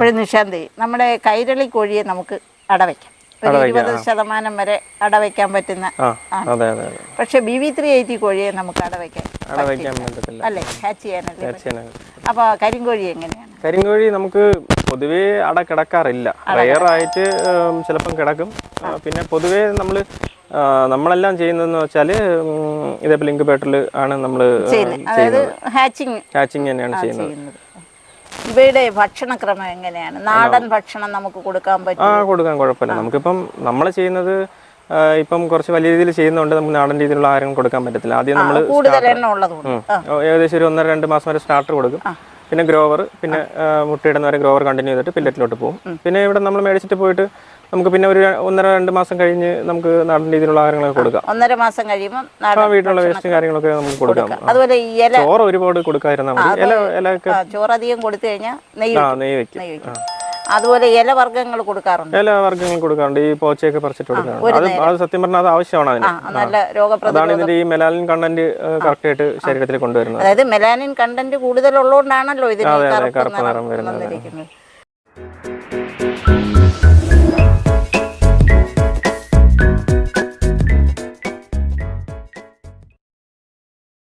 അപ്പോഴും നിശാന്തി നമ്മുടെ കൈരളി കോഴിയെ നമുക്ക് അടവയ്ക്കാം. ഒരു 20% വരെ അടവയ്ക്കാൻ പറ്റുന്ന ആണ്. പക്ഷെ BV380 കോഴിയെ നമുക്ക് അടവയ്ക്കാൻ പറ്റില്ല അല്ലേ? ഹാച്ച് ചെയ്യാനല്ലേ? അപ്പോൾ കരിങ്കോഴി എങ്ങനെയാണ്? കരിങ്കോഴി നമുക്ക് പൊതുവേ അട കിടക്കാറില്ല. റയറായിട്ട് ചിലപ്പം കിടക്കും. പിന്നെ പൊതുവേ നമ്മളെല്ലാം ചെയ്യുന്നതെന്ന് വെച്ചാൽ ഇതേപോലെ ഇൻക്യുബേറ്ററിൽ ആണ് നമ്മൾ ചെയ്യുന്നത്. ഹാച്ചിങ് തന്നെയാണ് ചെയ്യുന്നത്. ഇവയുടെ ഭക്ഷണക്രമം എങ്ങനെയാണ്? നാടൻ ഭക്ഷണം നമുക്ക് കൊടുക്കാൻ പറ്റും? കൊടുക്കാൻ കുഴപ്പമില്ല. നമുക്കിപ്പം നമ്മൾ ചെയ്യുന്നത് ഇപ്പം കുറച്ച് വലിയ രീതിയിൽ ചെയ്യുന്നതുകൊണ്ട് നമുക്ക് നാടൻ രീതിയിലുള്ള ആഹാരം കൊടുക്കാൻ പറ്റത്തില്ല. ആദ്യം നമ്മൾ ഏകദേശം ഒരു 1-2 മാസം വരെ സ്റ്റാർട്ടർ കൊടുക്കും. പിന്നെ ഗ്രോവർ, പിന്നെ മുട്ടയിടുന്ന വരെ ഗ്രോവർ കണ്ടിന്യൂ ചെയ്തിട്ട് പില്ലറ്റിലോട്ട് പോകും. പിന്നെ ഇവിടെ നമ്മൾ മേടിച്ചിട്ട് പോയിട്ട് നമുക്ക് പിന്നെ ഒരു 1-2 മാസം കഴിഞ്ഞ് നമുക്ക് നാടൻ രീതിയിലുള്ള ആഹാരങ്ങളൊക്കെ കൊടുക്കാം. 1.5 മാസം കഴിയുമ്പോൾ വീട്ടിലുള്ള വേസ്റ്റ് കാര്യങ്ങളൊക്കെ നമുക്ക് കൊടുക്കാം. അതുപോലെ ചോറ് ഒരുപാട് കൊടുക്കാതിരുന്നാൽ മതി. ഇലയൊക്കെ ചോറ് അധികം കൊടുത്തു കഴിഞ്ഞാൽ നെയ്യ് വെക്കും. അതുപോലെ ഇലവർഗ്ഗങ്ങൾ കൊടുക്കാറുണ്ട്. ഈ പോച്ചയൊക്കെ പറിച്ചിട്ട് കൊടുക്കാറുണ്ട്. അത് സത്യം പറഞ്ഞാൽ അത് ആവശ്യമാണ് അതിന്. അതാണ് ഇതിന്റെ ഈ മെലാനിൻ കണ്ടന്റ് കറക്റ്റ് ആയിട്ട് ശരീരത്തിൽ കൊണ്ടുവരുന്നത്. അതായത് മെലാനിൻ കണ്ടന്റ് കൂടുതലുള്ളതുകൊണ്ടാണല്ലോ ഇതിന് കറുപ്പ് നിറം വരുന്നത്.